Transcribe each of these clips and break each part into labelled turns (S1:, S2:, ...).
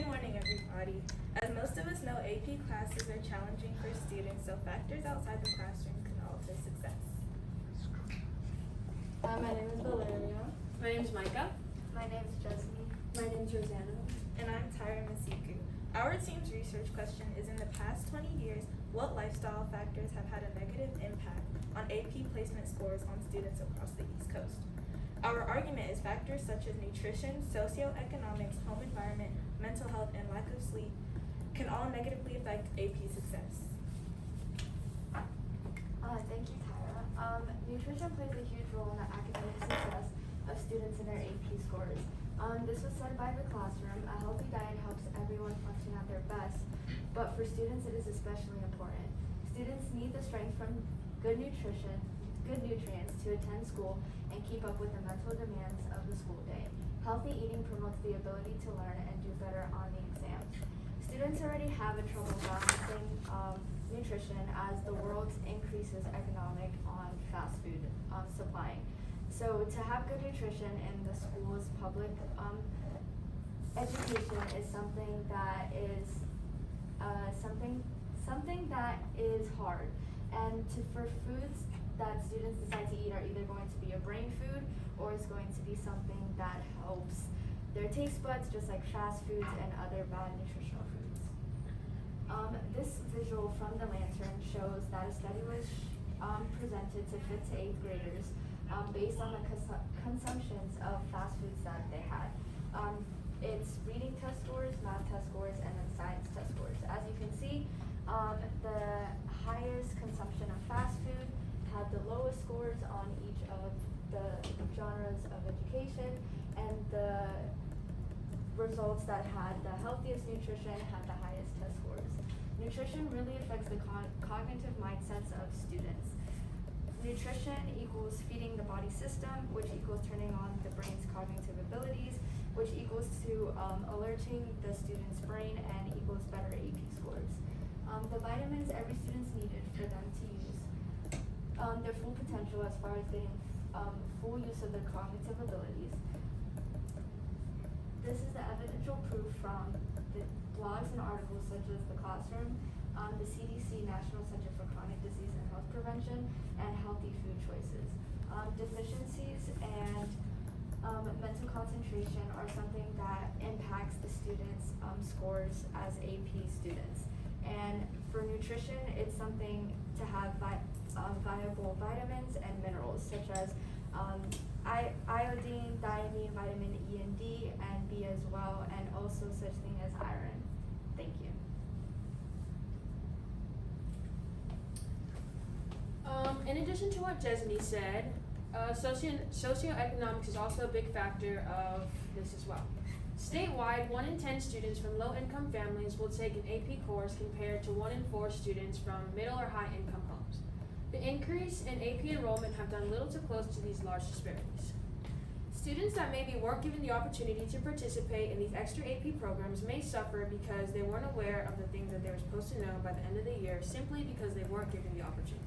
S1: Good morning, everybody. As most of us know, AP classes are challenging for students, so factors outside the classroom can alter success.
S2: My name is Valeria.
S3: My name is Micah.
S4: My name is Jasmine.
S2: My name is Rosanna.
S1: And I'm Tyra Masiku. Our team's research question is, in the past 20 years, what lifestyle factors have had a negative impact on AP placement scores on students across the East Coast? Our argument is factors such as nutrition, socioeconomics, home environment, mental health, and lack of sleep can all negatively affect AP success.
S4: Thank you, Tyra. Nutrition plays a huge role in the academic success of students in their AP scores. This was said by the classroom. A healthy diet helps everyone function at their best, but for students it is especially important. Students need the strength from good nutrition, good nutrients to attend school and keep up with the mental demands of the school day. Healthy eating promotes the ability to learn and do better on the exams. Students already have a trouble balancing nutrition as the world increases economic on fast food supplying. So to have good nutrition in the school's public education is something that is something that is hard. And for foods that students decide to eat are either going to be a brain food or is going to be something that helps their taste buds, just like fast foods and other bad nutritional foods. This visual from the lantern shows that a study was presented to 5th to 8th graders based on the consumptions of fast foods that they had. It's reading test scores, math test scores, and then science test scores. As you can see, the highest consumption of fast food had the lowest scores on each of the genres of education, and the results that had the healthiest nutrition had the highest test scores. Nutrition really affects the cognitive mindsets of students. Nutrition equals feeding the body system, which equals turning on the brain's cognitive abilities, which equals to alerting the student's brain and equals better AP scores. The vitamins every student's needed for them to use their full potential as far as getting full use of their cognitive abilities. This is the evidential proof from the blogs and articles such as The Classroom, the CDC National Center for Chronic Disease and Health Prevention, and Healthy Food Choices. Deficiencies and mental concentration are something that impacts the students' scores as AP students. And for nutrition, it's something to have viable vitamins and minerals such as iodine, thiamine, vitamin E and D, and B as well, and also such thing as iron. Thank you.
S3: In addition to what Jesney said, socioeconomics is also a big factor of this as well. Statewide, 1 in 10 students from low-income families will take an AP course compared to 1 in 4 students from middle or high-income homes. The increase in AP enrollment have done little to close to these large disparities. Students that maybe weren't given the opportunity to participate in these extra AP programs may suffer because they weren't aware of the things that they were supposed to know by the end of the year simply because they weren't given the opportunity.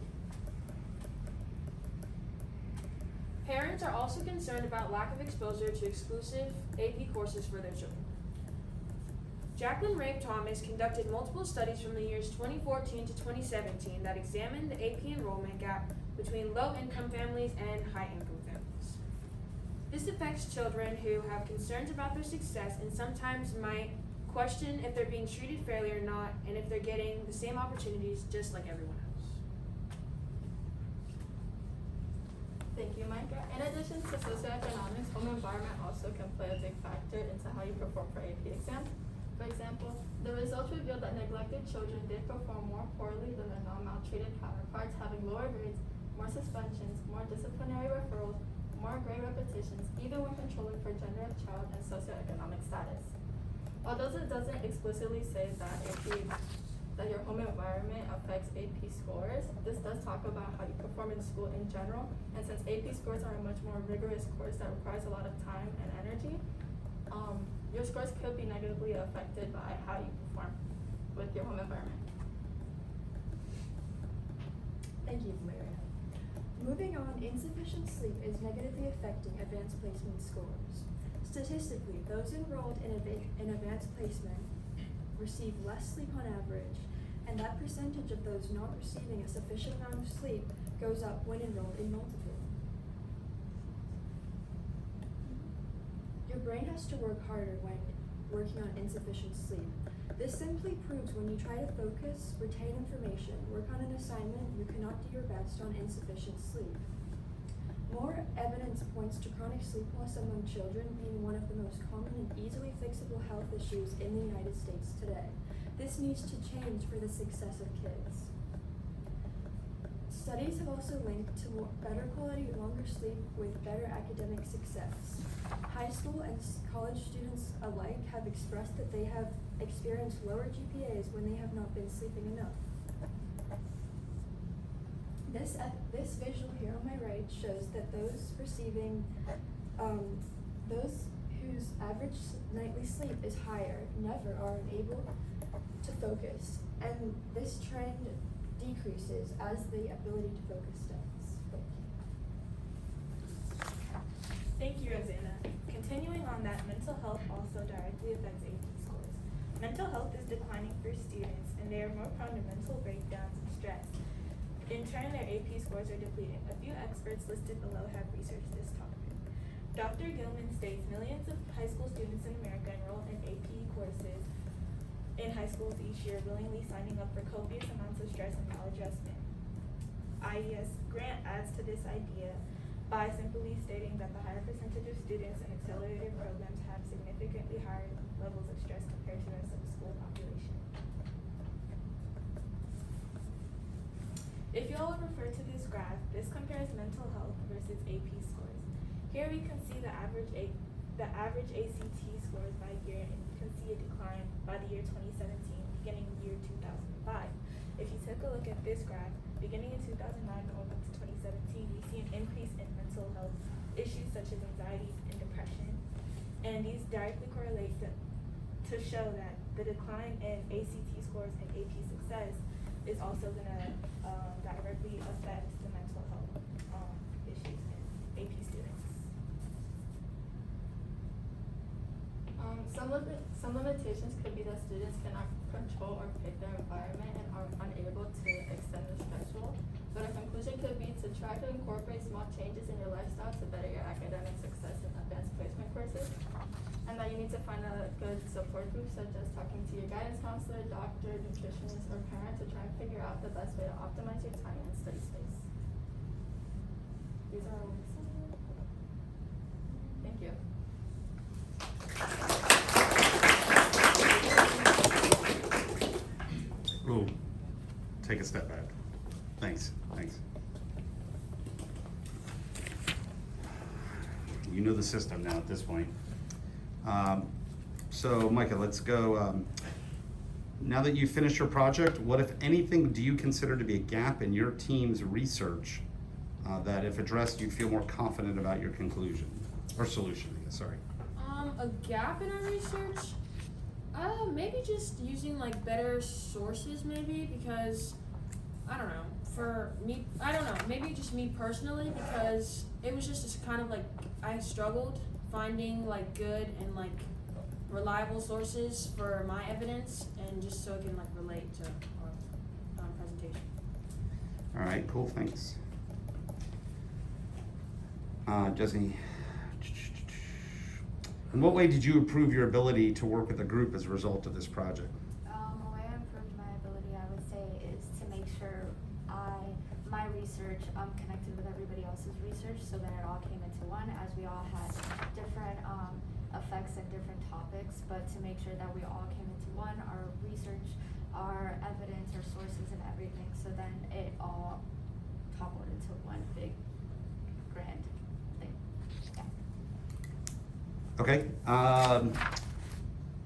S3: Parents are also concerned about lack of exposure to exclusive AP courses for their children. Jacqueline Rabe Thomas conducted multiple studies from the years 2014 to 2017 that examined the AP enrollment gap between low-income families and high-income families. This affects children who have concerns about their success and sometimes might question if they're being treated fairly or not, and if they're getting the same opportunities just like everyone else.
S2: Thank you, Micah. In addition to socioeconomics, home environment also can play a big factor into how you perform for AP exams. For example, the results revealed that neglected children did perform more poorly than their non-maltreated counterparts, having lower grades, more suspensions, more disciplinary referrals, more grade repetitions, even when controlling for gender of child and socioeconomic status. Although it doesn't explicitly say that that your home environment affects AP scores, this does talk about how you perform in school in general, and since AP scores are a much more rigorous course that requires a lot of time and energy, your scores could be negatively affected by how you perform with your home environment.
S5: Thank you, Valeria. Moving on, insufficient sleep is negatively affecting advanced placement scores.
S6: Statistically, those enrolled in advanced placement receive less sleep on average, and that percentage of those not receiving a sufficient amount of sleep goes up when enrolled in multiple. Your brain has to work harder when working on insufficient sleep. This simply proves when you try to focus, retain information, work on an assignment, you cannot do your best on insufficient sleep. More evidence points to chronic sleep loss among children being one of the most common and easily fixable health issues in the United States today. This needs to change for the success of kids. Studies have also linked to better quality, longer sleep with better academic success. High school and college students alike have expressed that they have experienced lower GPAs when they have not been sleeping enough. This visual here on my right shows that those whose average nightly sleep is higher never are able to focus, and this trend decreases as the ability to focus does.
S1: Thank you, Rosanna. Continuing on that, mental health also directly affects AP scores. Mental health is declining for students, and they are more prone to mental breakdowns and stress. In turn, their AP scores are depleting. A few experts listed below have researched this topic. Dr. Gilman states millions of high school students in America enroll in AP courses in high schools each year, willingly signing up for copious amounts of stress and maladjustment. IES Grant adds to this idea by simply stating that the higher percentage of students in accelerated programs have significantly higher levels of stress compared to the rest of the school population. If you all would refer to this graph, this compares mental health versus AP scores. Here we can see the average ACT scores by year, and you can see a decline by the year 2017, beginning the year 2005. If you take a look at this graph, beginning in 2009 going up to 2017, we see an increase in mental health issues such as anxiety and depression, and these directly correlate to show that the decline in ACT scores and AP success is also going to directly affect the mental health issues in AP students.
S2: Some limitations could be that students cannot control or pick their environment and are unable to extend their schedule. But a conclusion could be to try to incorporate small changes in your lifestyle to better your academic success in advanced placement courses. And that you need to find a good support group, such as talking to your guidance counselor, doctor, nutritionist, or parent to try and figure out the best way to optimize your time and study space. These are all my slides. Thank you.
S7: Ooh, take a step back. Thanks. You know the system now at this point. So Micah, let's go. Now that you've finished your project, what, if anything, do you consider to be a gap in your team's research that, if addressed, you'd feel more confident about your conclusion or solution? I guess, sorry.
S3: A gap in our research? Maybe just using like better sources, maybe, because I don't know. For me, I don't know. Maybe just me personally, because it was just kind of like I struggled finding like good and like reliable sources for my evidence, and just so it can like relate to our presentation.
S7: All right, cool, thanks. Jesse, in what way did you improve your ability to work with a group as a result of this project?
S4: The way I improved my ability, I would say, is to make sure my research connected with everybody else's research, so that it all came into one, as we all had different effects and different topics, but to make sure that we all came into one, our research, our evidence, our sources, and everything, so then it all toppled into one big grand thing. Yeah.
S7: Okay,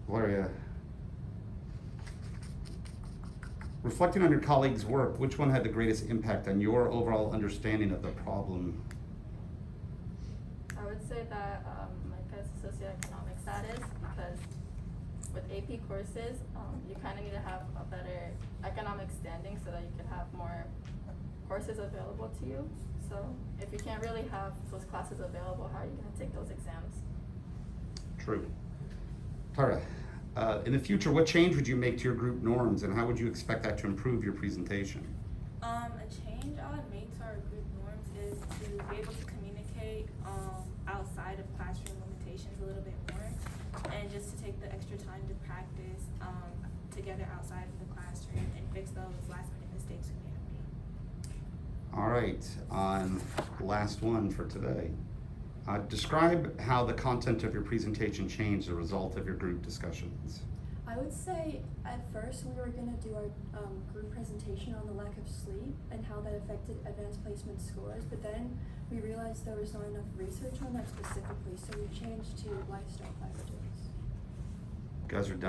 S7: Gloria. Reflecting on your colleagues' work, which one had the greatest impact on your overall understanding of the problem?
S2: I would say that Micah's socioeconomic status, because with AP courses, you kind of need to have a better economic standing so that you can have more courses available to you. So if you can't really have those classes available, how are you going to take those exams?
S7: true. Tara, in the future, what change would you make to your group norms, and how would you expect that to improve your presentation?
S8: A change I would make to our group norms is to be able to communicate outside of classroom limitations a little bit more, and just to take the extra time to practice together outside of the classroom and fix those last minute mistakes we may have made.
S7: All right, last one for today. Describe how the content of your presentation changed as a result of your group discussions.
S6: I would say at first we were going to do our group presentation on the lack of sleep and how that affected advanced placement scores, but then we realized there was not enough research on that specifically, so we changed to lifestyle factors.
S7: You guys are done.